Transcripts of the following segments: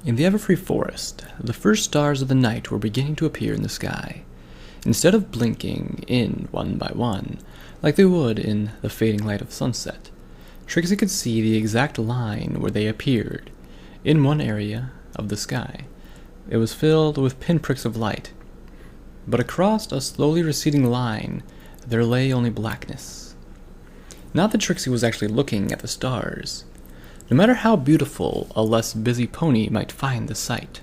In the Everfree Forest, the first stars of the night were beginning to appear in the sky. Instead of blinking in one by one, like they would in the fading light of sunset, Trixie could see the exact line where they appeared, in one area of the sky. It was filled with pinpricks of light, but across a slowly receding line, there lay only blackness. Not that Trixie was actually looking at the stars, no matter how beautiful a less busy pony might find the sight.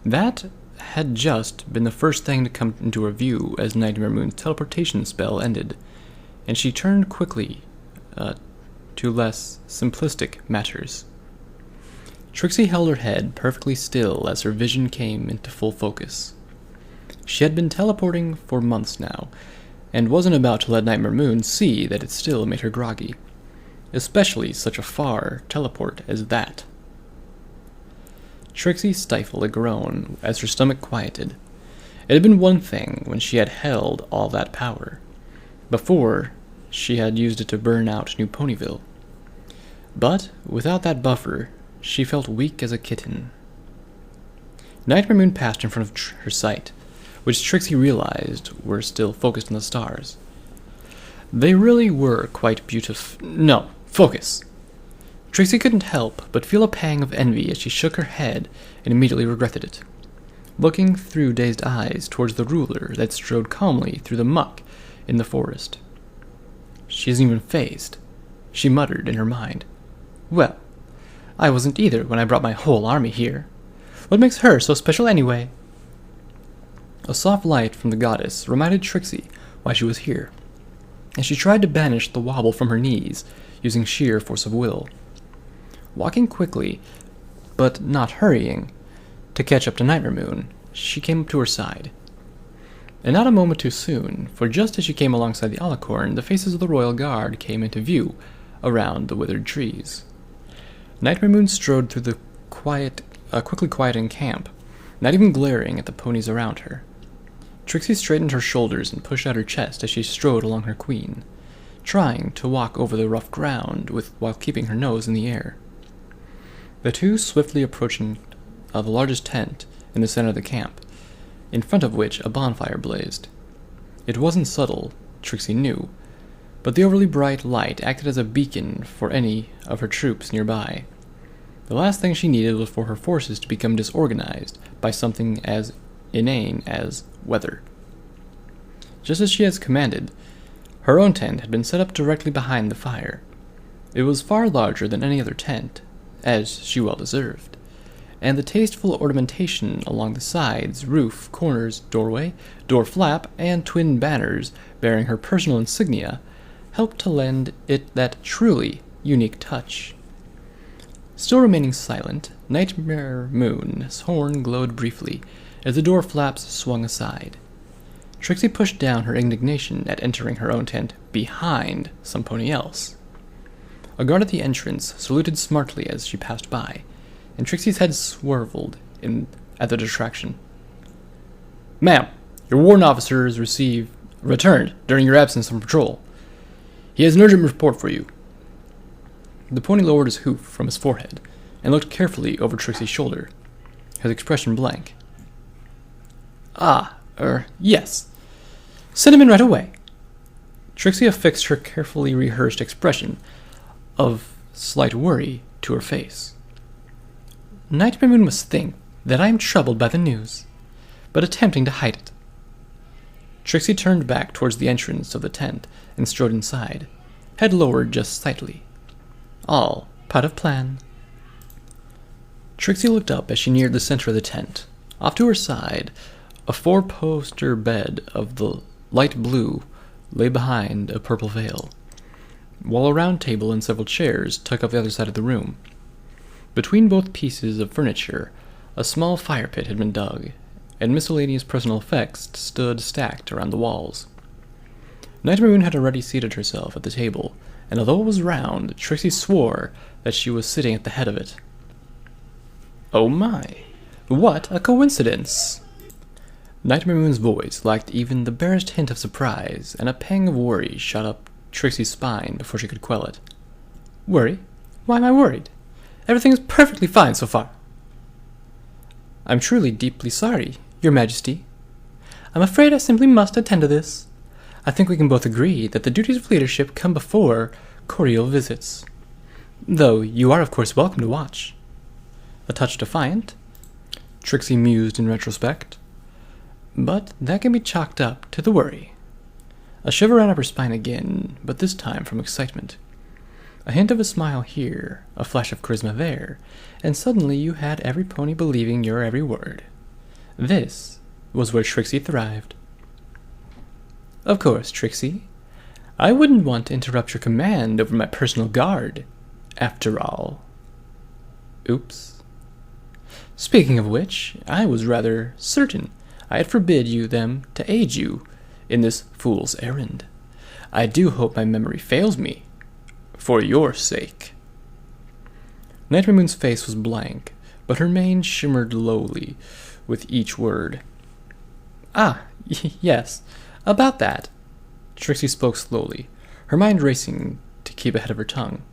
That had just been the first thing to come into her view as Nightmare Moon's teleportation spell ended, and she turned quickly to less simplistic matters. Trixie held her head perfectly still as her vision came into full focus. She had been teleporting for months now, and wasn't about to let Nightmare Moon see that it still made her groggy, especially such a far teleport as that. Trixie stifled a groan as her stomach quieted. It had been one thing when she had held all that power. Before, she had used it to burn out New Ponyville. But without that buffer, she felt weak as a kitten. Nightmare Moon passed in front of her sight, which Trixie realized were still focused on the stars. They really were quite beautiful. No, focus! Trixie couldn't help but feel a pang of envy as she shook her head and immediately regretted it, looking through dazed eyes towards the ruler that strode calmly through the muck in the forest. She isn't even phased, she muttered in her mind. Well, I wasn't either when I brought my whole army here. What makes her so special anyway? A soft light from the goddess reminded Trixie why she was here, and she tried to banish the wobble from her knees using sheer force of will. Walking quickly, but not hurrying, to catch up to Nightmare Moon, she came up to her side. And not a moment too soon, for just as she came alongside the alicorn, the faces of the royal guard came into view around the withered trees. Nightmare Moon strode through the quickly quieting camp, not even glaring at the ponies around her. Trixie straightened her shoulders and pushed out her chest as she strode along her queen, trying to walk over the rough ground while keeping her nose in the air. The two swiftly approaching the largest tent in the center of the camp, in front of which a bonfire blazed. It wasn't subtle, Trixie knew, but the overly bright light acted as a beacon for any of her troops nearby. The last thing she needed was for her forces to become disorganized by something as inane as weather. Just as she had commanded, her own tent had been set up directly behind the fire. It was far larger than any other tent, as she well deserved, and the tasteful ornamentation along the sides, roof, corners, doorway, door flap, and twin banners bearing her personal insignia helped to lend it that truly unique touch. Still remaining silent, Nightmare Moon's horn glowed briefly as the door flaps swung aside. Trixie pushed down her indignation at entering her own tent behind some pony else. A guard at the entrance saluted smartly as she passed by, and Trixie's head swerved at the distraction. Ma'am, your warrant officer has returned during your absence on patrol. He has an urgent report for you. The pony lowered his hoof from his forehead and looked carefully over Trixie's shoulder, his expression blank. Yes. Send him in right away. Trixie affixed her carefully rehearsed expression of slight worry to her face. Nightmare Moon must think that I am troubled by the news, but attempting to hide it. Trixie turned back towards the entrance of the tent and strode inside, head lowered just slightly. All part of plan. Trixie looked up as she neared the center of the tent. Off to her side, a four-poster bed of the light blue lay behind a purple veil, while a round table and several chairs took up the other side of the room. Between both pieces of furniture, a small fire pit had been dug, and miscellaneous personal effects stood stacked around the walls. Nightmare Moon had already seated herself at the table, and although it was round, Trixie swore that she was sitting at the head of it. Oh my, what a coincidence! Nightmare Moon's voice lacked even the barest hint of surprise, and a pang of worry shot up Trixie's spine before she could quell it. Worry? Why am I worried? Everything is perfectly fine so far. I'm truly deeply sorry, Your Majesty. I'm afraid I simply must attend to this. I think we can both agree that the duties of leadership come before cordial visits. Though you are, of course, welcome to watch. A touch defiant, Trixie mused in retrospect. But that can be chalked up to the worry. A shiver ran up her spine again, but this time from excitement. A hint of a smile here, a flash of charisma there, and suddenly you had every pony believing your every word. This was where Trixie thrived. Of course, Trixie. I wouldn't want to interrupt your command over my personal guard, after all. Oops. Speaking of which, I was rather certain I had forbid you them to aid you in this fool's errand. I do hope my memory fails me, for your sake. Night Moon's face was blank, but her mane shimmered lowly with each word. Yes, about that. Trixie spoke slowly, her mind racing to keep ahead of her tongue.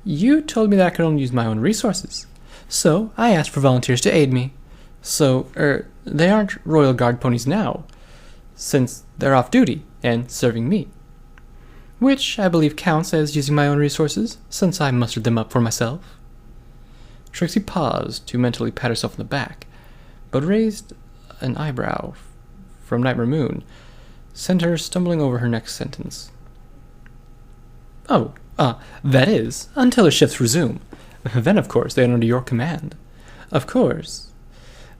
You told me that I could only use my own resources, so I asked for volunteers to aid me. So, they aren't Royal Guard ponies now, since they're off duty and serving me. Which I believe counts as using my own resources, since I mustered them up for myself. Trixie paused to mentally pat herself on the back, but raised an eyebrow from Nightmare Moon sent her stumbling over her next sentence. That is, until her shifts resume. Then, of course, they are under your command. Of course,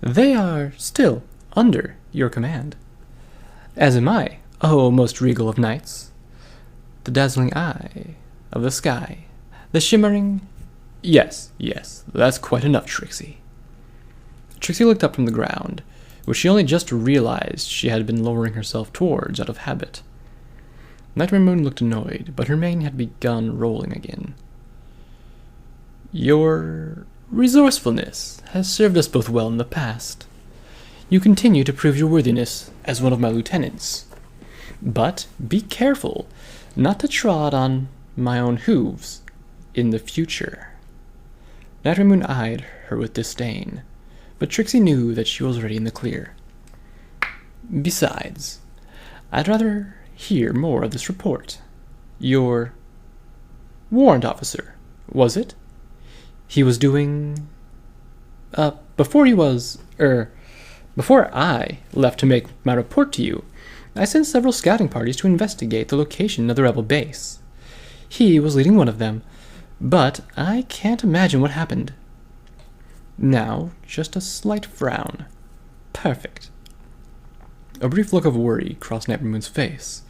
they are still under your command. As am I, oh, most regal of knights. The dazzling eye of the sky, the shimmering... Yes, that's quite enough, Trixie. Trixie looked up from the ground, which she only just realized she had been lowering herself towards out of habit. Nightmare Moon looked annoyed, but her mane had begun rolling again. Your resourcefulness has served us both well in the past. You continue to prove your worthiness as one of my lieutenants. But be careful not to trod on my own hooves in the future. Nightmare Moon eyed her with disdain, but Trixie knew that she was already in the clear. Besides, I'd rather hear more of this report. Your warrant officer, was it? He was doing... Before I left to make my report to you, I sent several scouting parties to investigate the location of the rebel base. He was leading one of them, but I can't imagine what happened. Now, just a slight frown. Perfect. A brief look of worry crossed Nightmare Moon's face,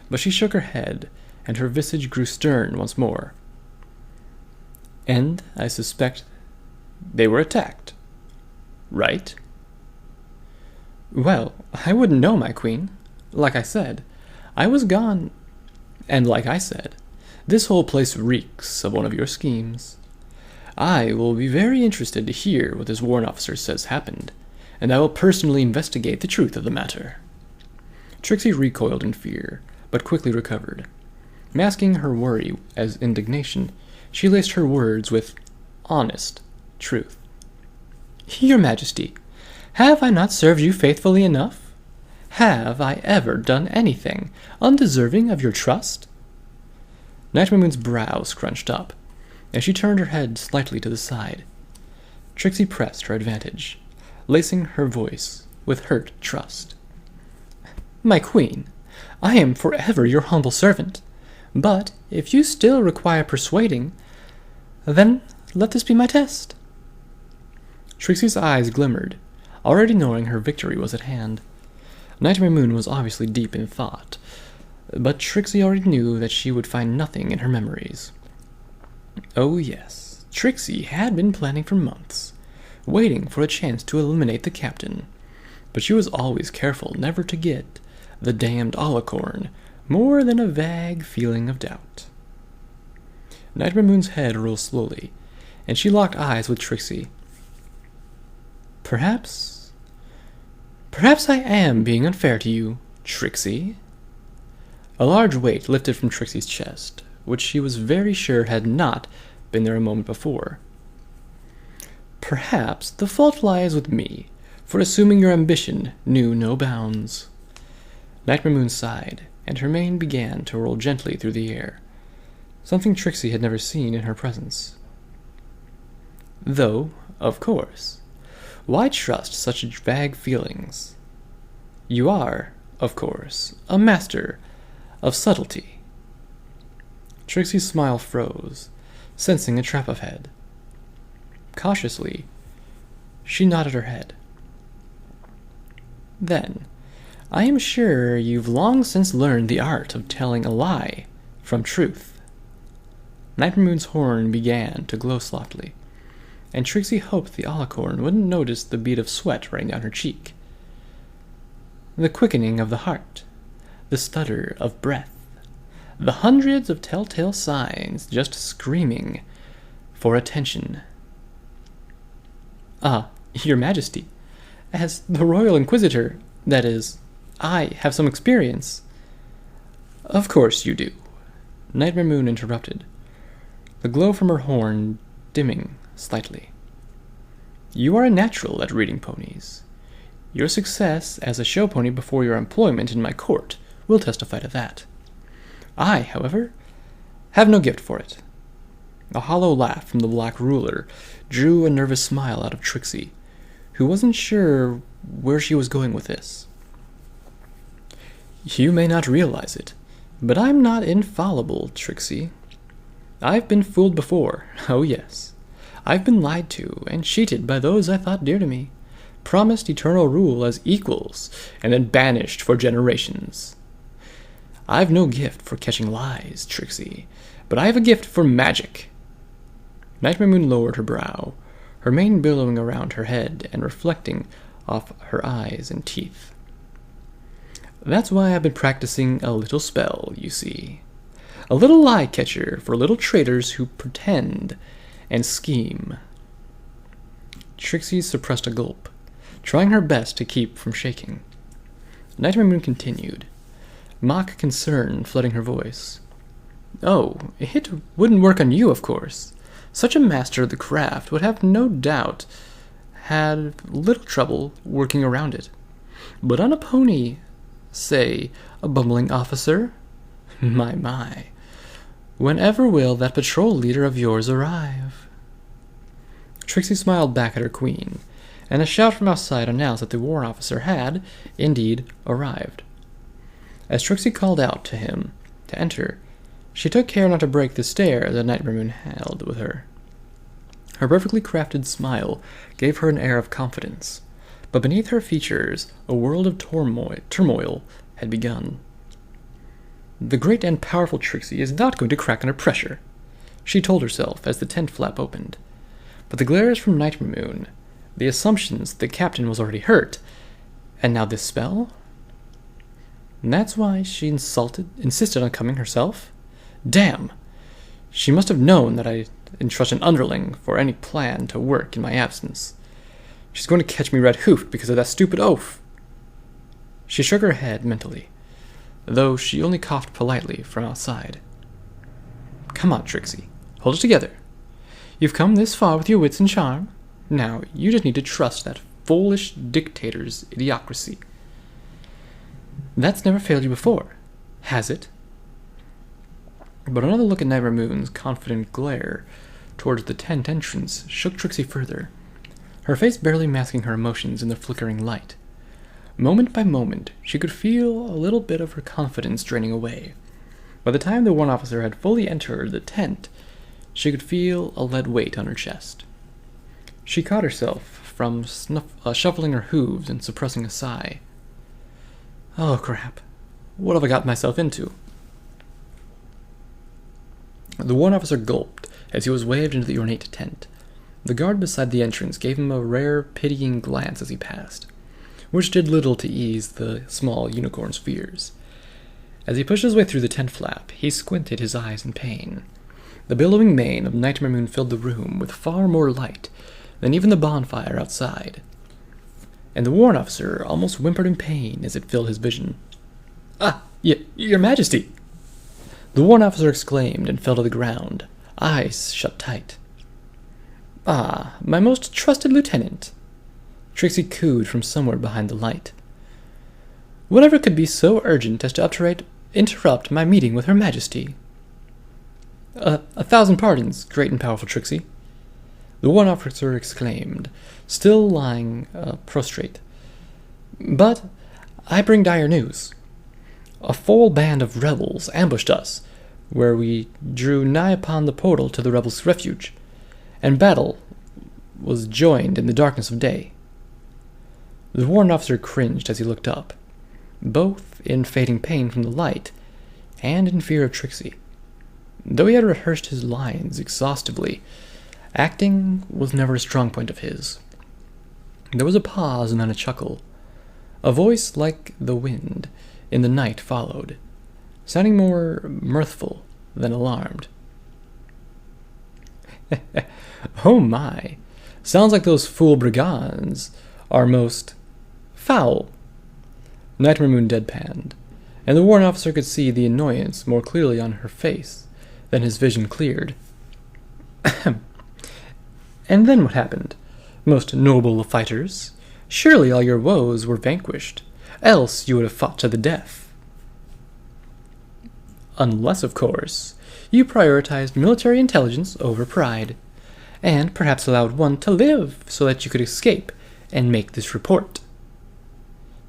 but she shook her head, and her visage grew stern once more. And I suspect they were attacked, right? Well, I wouldn't know, my queen. Like I said, I was gone, and like I said, this whole place reeks of one of your schemes. I will be very interested to hear what this warrant officer says happened, and I will personally investigate the truth of the matter. Trixie recoiled in fear, but quickly recovered. Masking her worry as indignation, she laced her words with honest truth. Your Majesty, have I not served you faithfully enough? Have I ever done anything undeserving of your trust? Nightmare Moon's brow scrunched up, and she turned her head slightly to the side. Trixie pressed her advantage, lacing her voice with hurt trust. My queen, I am forever your humble servant, but if you still require persuading, then let this be my test. Trixie's eyes glimmered, already knowing her victory was at hand. Nightmare Moon was obviously deep in thought, but Trixie already knew that she would find nothing in her memories. Oh yes, Trixie had been planning for months, waiting for a chance to eliminate the captain, but she was always careful never to get the damned alicorn more than a vague feeling of doubt. Nightmare Moon's head rose slowly, and she locked eyes with Trixie. Perhaps I am being unfair to you, Trixie. A large weight lifted from Trixie's chest, which she was very sure had not been there a moment before. Perhaps the fault lies with me, for assuming your ambition knew no bounds. Nightmare Moon sighed, and her mane began to roll gently through the air, something Trixie had never seen in her presence. Though, of course, why trust such vague feelings? You are, of course, a master of subtlety. Trixie's smile froze, sensing a trap ahead. Cautiously, she nodded her head. Then, I am sure you've long since learned the art of telling a lie from truth. Nightmare Moon's horn began to glow softly, and Trixie hoped the alicorn wouldn't notice the bead of sweat running down her cheek. The quickening of the heart, the stutter of breath, the hundreds of telltale signs just screaming for attention. Ah, Your Majesty, as the Royal Inquisitor, that is, I have some experience. Of course you do, Nightmare Moon interrupted, the glow from her horn dimming slightly. You are a natural at reading ponies. Your success as a show pony before your employment in my court will testify to that. I, however, have no gift for it. A hollow laugh from the Black Ruler drew a nervous smile out of Trixie, who wasn't sure where she was going with this. You may not realize it, but I'm not infallible, Trixie. I've been fooled before, oh yes. I've been lied to and cheated by those I thought dear to me, promised eternal rule as equals, and then banished for generations. I've no gift for catching lies, Trixie, but I have a gift for magic. Nightmare Moon lowered her brow, her mane billowing around her head and reflecting off her eyes and teeth. That's why I've been practicing a little spell, you see. A little lie catcher for little traitors who pretend and scheme. Trixie suppressed a gulp, trying her best to keep from shaking. Nightmare Moon continued, mock concern flooding her voice. Oh, it wouldn't work on you, of course. Such a master of the craft would have no doubt had little trouble working around it. But on a pony, say, a bumbling officer? My. Whenever will that patrol leader of yours arrive? Trixie smiled back at her queen, and a shout from outside announced that the war officer had, indeed, arrived. As Trixie called out to him to enter, she took care not to break the stare that Nightmare Moon held with her. Her perfectly crafted smile gave her an air of confidence, but beneath her features a world of turmoil had begun. The great and powerful Trixie is not going to crack under pressure, she told herself as the tent flap opened. But the glares from Nightmare Moon, the assumptions the captain was already hurt, and now this spell? And that's why she insisted on coming herself? Damn! She must have known that I entrust an underling for any plan to work in my absence. She's going to catch me red-hoofed because of that stupid oaf. She shook her head mentally, though she only coughed politely from outside. Come on, Trixie. Hold it together. You've come this far with your wits and charm. Now, you just need to trust that foolish dictator's idiocracy. That's never failed you before, has it? But another look at Nightmare Moon's confident glare towards the tent entrance shook Trixie further, her face barely masking her emotions in the flickering light. Moment by moment, she could feel a little bit of her confidence draining away. By the time the one officer had fully entered the tent, she could feel a lead weight on her chest. She caught herself from shuffling her hooves and suppressing a sigh. Oh, crap. What have I got myself into? The one officer gulped as he was waved into the ornate tent. The guard beside the entrance gave him a rare, pitying glance as he passed, which did little to ease the small unicorn's fears. As he pushed his way through the tent flap, he squinted his eyes in pain. The billowing mane of Nightmare Moon filled the room with far more light than even the bonfire outside, and the warrant officer almost whimpered in pain as it filled his vision. Ah, Your Majesty! The warrant officer exclaimed and fell to the ground, eyes shut tight. Ah, my most trusted lieutenant, Trixie cooed from somewhere behind the light. Whatever could be so urgent as to interrupt my meeting with Her Majesty? 1,000 pardons, great and powerful Trixie, the Warrant Officer exclaimed, still lying prostrate. But I bring dire news. A full band of rebels ambushed us, where we drew nigh upon the portal to the rebels' refuge, and battle was joined in the darkness of day. The Warrant Officer cringed as he looked up, both in fading pain from the light and in fear of Trixie. Though he had rehearsed his lines exhaustively, acting was never a strong point of his. There was a pause and then a chuckle. A voice like the wind in the night followed, sounding more mirthful than alarmed. Oh my, sounds like those fool brigands are most foul. Nightmare Moon deadpanned, and the Warrant Officer could see the annoyance more clearly on her face than his vision cleared. And then what happened? Most noble of fighters, surely all your woes were vanquished, else you would have fought to the death. Unless, of course, you prioritized military intelligence over pride, and perhaps allowed one to live so that you could escape and make this report.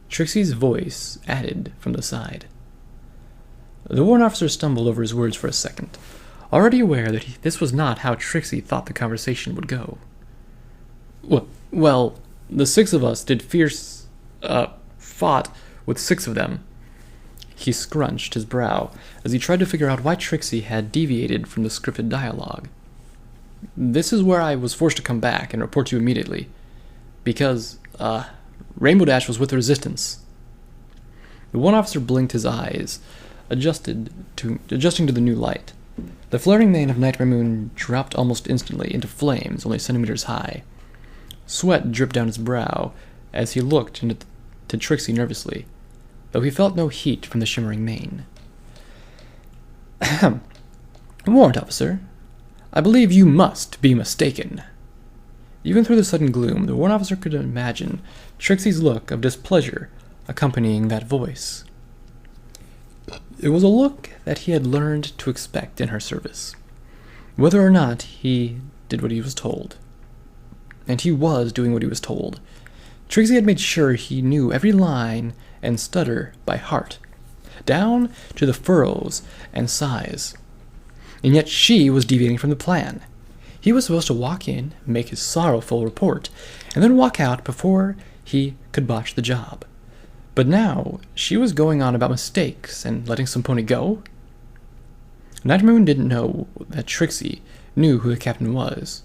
Trixie's voice added from the side. The Warrant Officer stumbled over his words for a second, already aware that this was not how Trixie thought the conversation would go. Well, the 6 of us did fought with 6 of them. He scrunched his brow as he tried to figure out why Trixie had deviated from the scripted dialogue. This is where I was forced to come back and report to you immediately, because, Rainbow Dash was with the Resistance. The one officer blinked his eyes, adjusting to the new light. The flaring mane of Nightmare Moon dropped almost instantly into flames only centimeters high. Sweat dripped down his brow as he looked into Trixie nervously, though he felt no heat from the shimmering mane. Ahem. Warrant Officer, I believe you must be mistaken. Even through the sudden gloom, the Warrant Officer could imagine Trixie's look of displeasure accompanying that voice. It was a look that he had learned to expect in her service, whether or not he did what he was told. And he was doing what he was told. Trixie had made sure he knew every line and stutter by heart, down to the furrows and sighs. And yet she was deviating from the plan. He was supposed to walk in, make his sorrowful report, and then walk out before he could botch the job. But now she was going on about mistakes and letting some pony go. Nightmare Moon didn't know that Trixie knew who the captain was.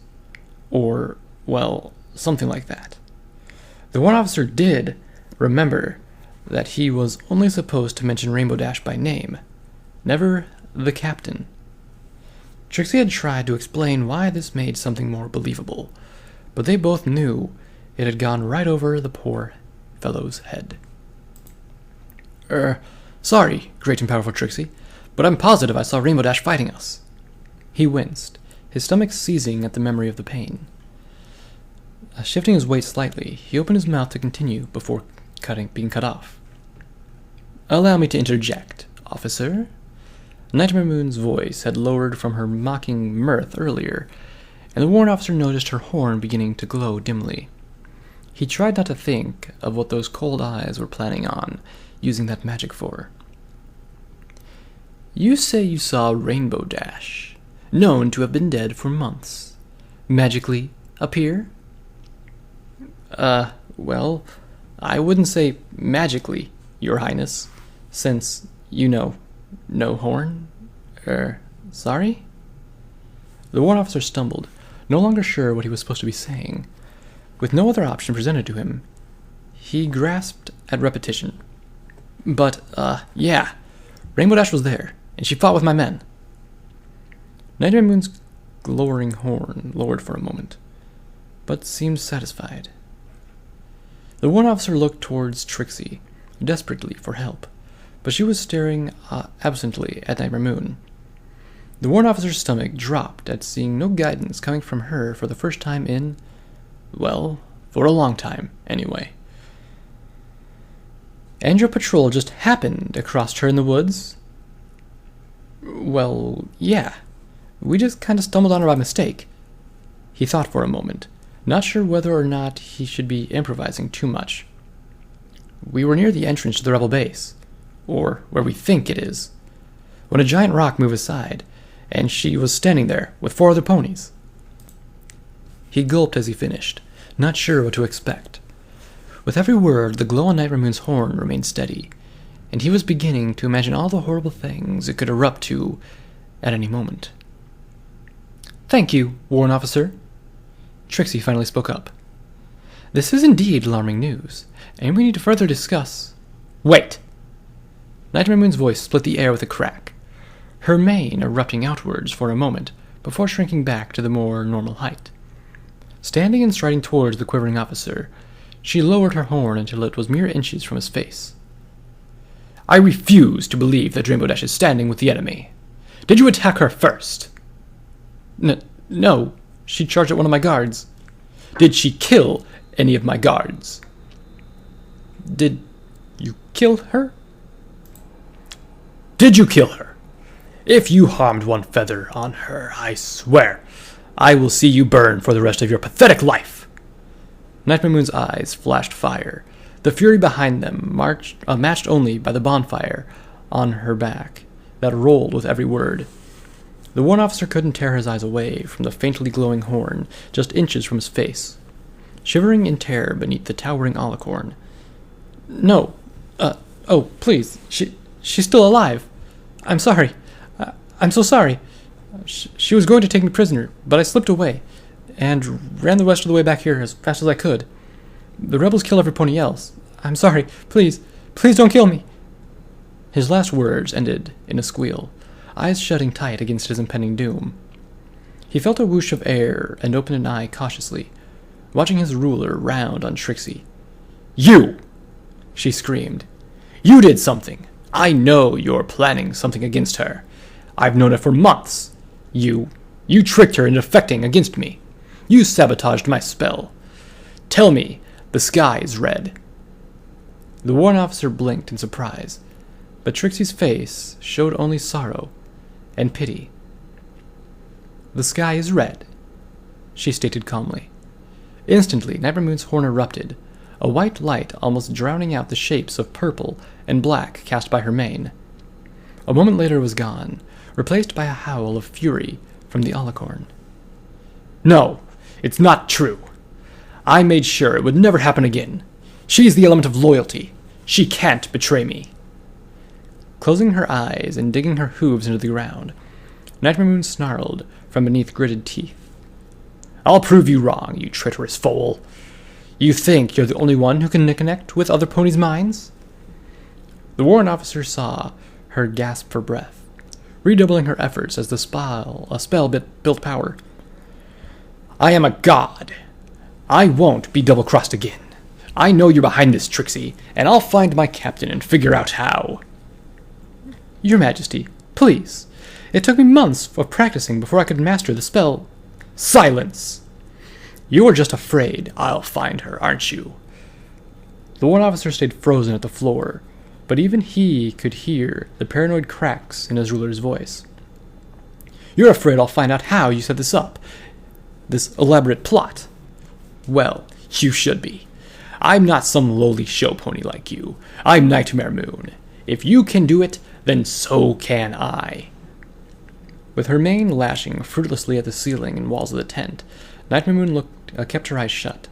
Or, well, something like that. The one officer did remember that he was only supposed to mention Rainbow Dash by name, never the captain. Trixie had tried to explain why this made something more believable, but they both knew it had gone right over the poor fellow's head. Sorry, great and powerful Trixie, but I'm positive I saw Rainbow Dash fighting us. He winced, his stomach seizing at the memory of the pain. Shifting his weight slightly, he opened his mouth to continue before being cut off. Allow me to interject, officer. Nightmare Moon's voice had lowered from her mocking mirth earlier, and the Warrant Officer noticed her horn beginning to glow dimly. He tried not to think of what those cold eyes were planning on using that magic for. You say you saw Rainbow Dash, known to have been dead for months, magically appear? Well, I wouldn't say magically, Your Highness, since, no horn? Sorry? The Warrant Officer stumbled, no longer sure what he was supposed to be saying. With no other option presented to him, he grasped at repetition. But, yeah, Rainbow Dash was there, and she fought with my men. Nightmare Moon's glowering horn lowered for a moment, but seemed satisfied. The Warrant Officer looked towards Trixie, desperately for help, but she was staring absently at Nightmare Moon. The warrant officer's stomach dropped at seeing no guidance coming from her for the first time in, well, for a long time, anyway. And your patrol just happened across her in the woods? Well, yeah. We just kind of stumbled on her by mistake. He thought for a moment, not sure whether or not he should be improvising too much. We were near the entrance to the rebel base, or where we think it is, when a giant rock moved aside, and she was standing there with 4 other ponies. He gulped as he finished, not sure what to expect. With every word, the glow on Night Ramoon's horn remained steady, and he was beginning to imagine all the horrible things it could erupt to at any moment. Thank you, Warrant Officer. Trixie finally spoke up. This is indeed alarming news, and we need to further discuss... Wait! Night Ramoon's voice split the air with a crack, her mane erupting outwards for a moment before shrinking back to the more normal height. Standing and striding towards the quivering officer, she lowered her horn until it was mere inches from his face. I refuse to believe that Rainbow Dash is standing with the enemy. Did you attack her first? No. She charged at one of my guards. Did she kill any of my guards? Did you kill her? Did you kill her? If you harmed one feather on her, I swear, I will see you burn for the rest of your pathetic life. Night Ramoon's eyes flashed fire, the fury behind them matched only by the bonfire on her back that rolled with every word. The warrant officer couldn't tear his eyes away from the faintly glowing horn just inches from his face, shivering in terror beneath the towering alicorn. No. Please. She's still alive. I'm sorry. I'm so sorry. She was going to take me prisoner, but I slipped away, and ran the rest of the way back here as fast as I could. The rebels kill every pony else. I'm sorry. Please don't kill me. His last words ended in a squeal, eyes shutting tight against his impending doom. He felt a whoosh of air and opened an eye cautiously, watching his ruler round on Trixie. You! She screamed. You did something. I know you're planning something against her. I've known it for months. You tricked her into defecting against me. You sabotaged my spell. Tell me the sky is red. The warrant officer blinked in surprise, but Trixie's face showed only sorrow and pity. The sky is red, she stated calmly. Instantly, Night Ramoon's horn erupted, a white light almost drowning out the shapes of purple and black cast by her mane. A moment later it was gone, replaced by a howl of fury from the alicorn. No, it's not true. I made sure it would never happen again. She's the element of loyalty. She can't betray me. Closing her eyes and digging her hooves into the ground, Night Ramoon snarled from beneath gritted teeth. I'll prove you wrong, you traitorous foal. You think you're the only one who can connect with other ponies' minds? The warrant officer saw her gasp for breath, redoubling her efforts as a spell built power. I am a god. I won't be double-crossed again. I know you're behind this, Trixie, and I'll find my captain and figure out how. Your Majesty, please. It took me months of practicing before I could master the spell. Silence! You are just afraid I'll find her, aren't you? The warrant officer stayed frozen at the floor, but even he could hear the paranoid cracks in his ruler's voice. You're afraid I'll find out how you set this up, this elaborate plot. Well, you should be. I'm not some lowly show pony like you. I'm Nightmare Moon. If you can do it, then so can I. With her mane lashing fruitlessly at the ceiling and walls of the tent, Nightmare Moon kept her eyes shut,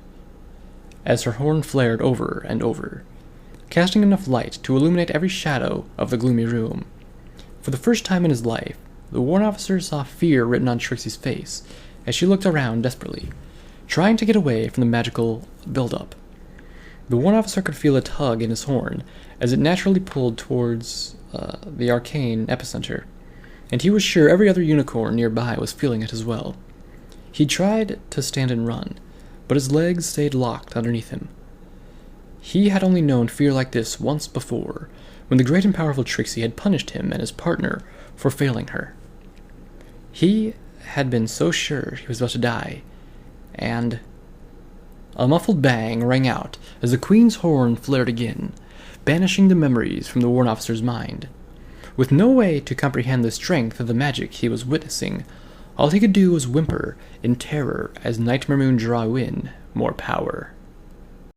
as her horn flared over and over, casting enough light to illuminate every shadow of the gloomy room. For the first time in his life, the warrant officer saw fear written on Trixie's face as she looked around desperately, trying to get away from the magical buildup. The warrant officer could feel a tug in his horn as it naturally pulled towards the arcane epicenter, and he was sure every other unicorn nearby was feeling it as well. He tried to stand and run, but his legs stayed locked underneath him. He had only known fear like this once before, when the great and powerful Trixie had punished him and his partner for failing her. He had been so sure he was about to die, and a muffled bang rang out as the Queen's horn flared again, banishing the memories from the Warrant Officer's mind. With no way to comprehend the strength of the magic he was witnessing, all he could do was whimper in terror as Nightmare Moon drew in more power.